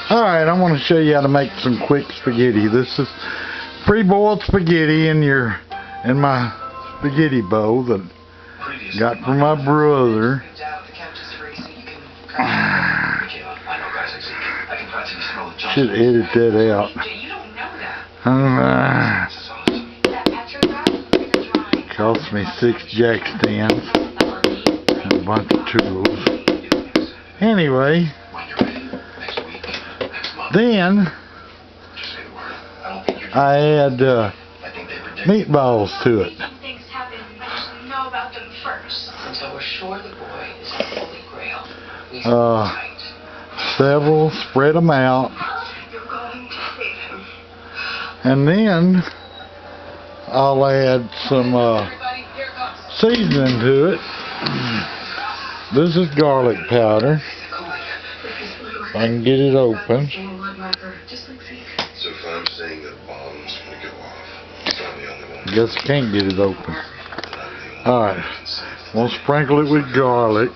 Alright, I want to show you how to make some quick spaghetti. This is pre-boiled spaghetti in my spaghetti bowl that I got from my brother. Should edit that out. Cost me 6 jack stands and a bunch of tools. Anyway, then I add meatballs to it. Several, spread them out, and then I'll add some seasoning to it. This is garlic powder. If I can get it open. So if I'm saying that a bomb's gonna go off, I'm the only one. Guess I can't get it open. Alright, we'll sprinkle it with garlic.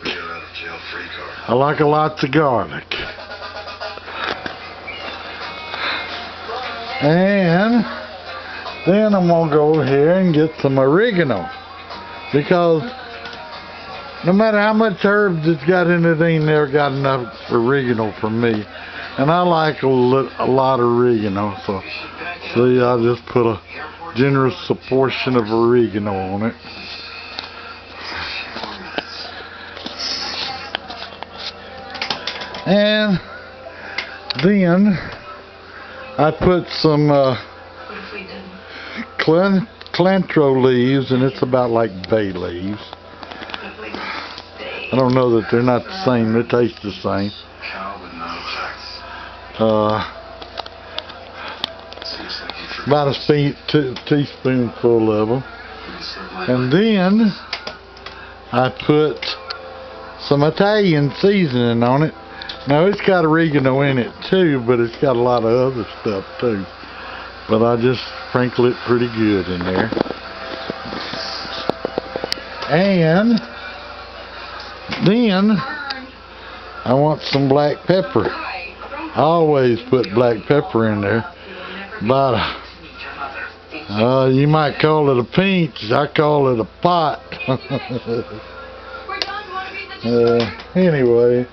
I like a lot of garlic. And then I'm going to go here and get some oregano. Because no matter how much herbs it's got in it, ain't never got enough oregano for me. And I like a lot of oregano. So see, I'll just put a generous portion of oregano on it. And then I put some cilantro leaves, and it's about like bay leaves. I don't know that they're not the same, they taste the same. About a teaspoonful of them. And then I put some Italian seasoning on it. Now it's got oregano in it too, but it's got a lot of other stuff too. But I just sprinkle it pretty good in there. And then I want some black pepper. I always put black pepper in there. But you might call it a pinch. I call it a pot. Anyway.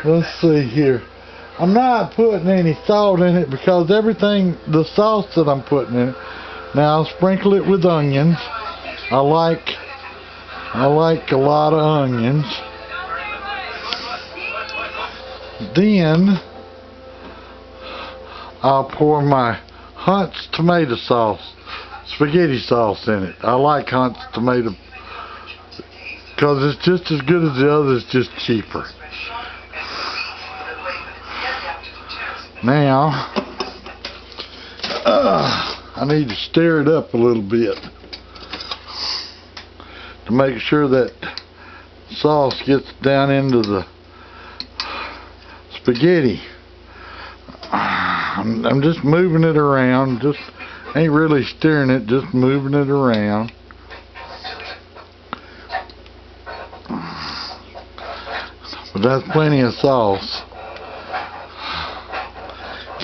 Let's see here. I'm not putting any salt in it because everything, the sauce that I'm putting in it, now I'll sprinkle it with onions. I like a lot of onions. Then I'll pour my Hunt's tomato sauce, spaghetti sauce in it. I like Hunt's tomato because it's just as good as the others, just cheaper. Now, I need to stir it up a little bit to make sure that sauce gets down into the spaghetti. I'm just moving it around, just ain't really stirring it, just moving it around. But that's plenty of sauce.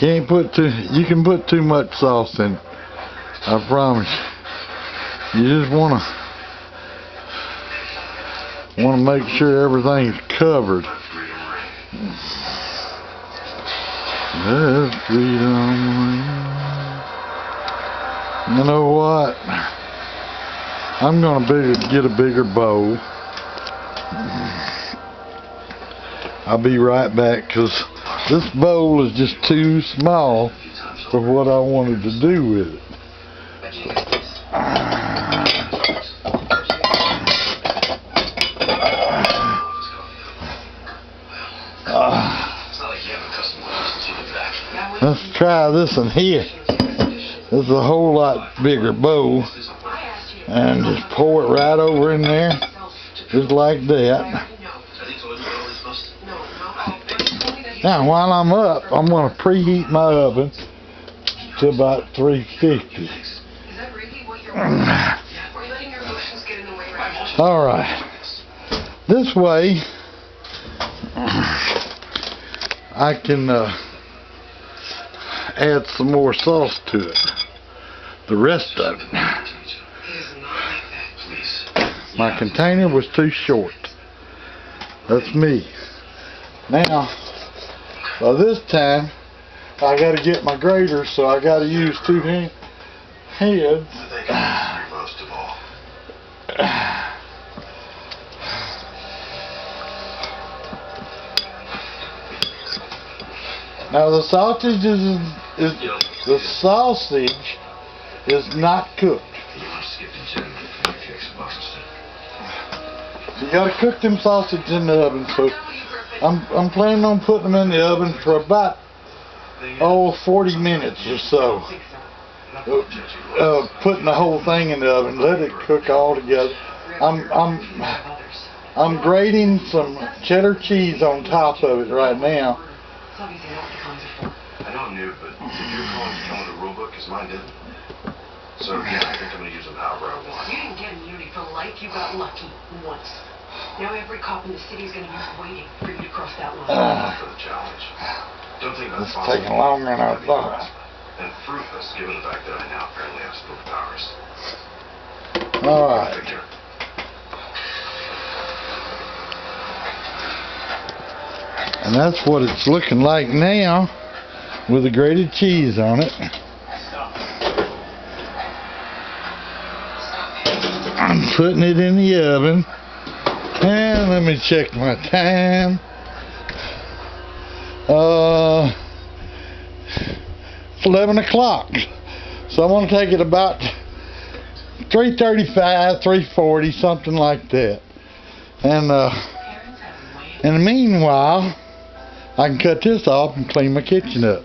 You can put too much sauce in. I promise you. You just wanna make sure everything's covered. You know what? I'm gonna get a bigger bowl. I'll be right back because this bowl is just too small for what I wanted to do with it. Let's try this one here. This is a whole lot bigger bowl. And just pour it right over in there. Just like that. Now, while I'm up, I'm going to preheat my oven to about 350. Alright. This way, I can add some more sauce to it. The rest of it. My container was too short. That's me. Now, by this time, I got to get my grater, so I got to use two hands. Most of all. Now the sausage is not cooked. You got to cook them sausage in the oven. So I'm planning on putting them in the oven for about 40 minutes or so. Putting the whole thing in the oven, let it cook all together. I'm grating some cheddar cheese on top of it right now. I know I'm new, but did your college come with a rule book? Because mine didn't. So yeah, I think I'm gonna use them however I want. You didn't get immunity for life. You got lucky once. Now every cop in the city is gonna be waiting for you to cross that line. For the challenge. Don't think about It's taking longer than I thought. And fruitless, given the fact that I now apparently have superpowers. Alright. Picture. And that's what it's looking like now with the grated cheese on it. I'm putting it in the oven. And let me check my time. It's 11 o'clock. So I'm going to take it about 3:35, 3:40, something like that. And in the meanwhile, I can cut this off and clean my kitchen up.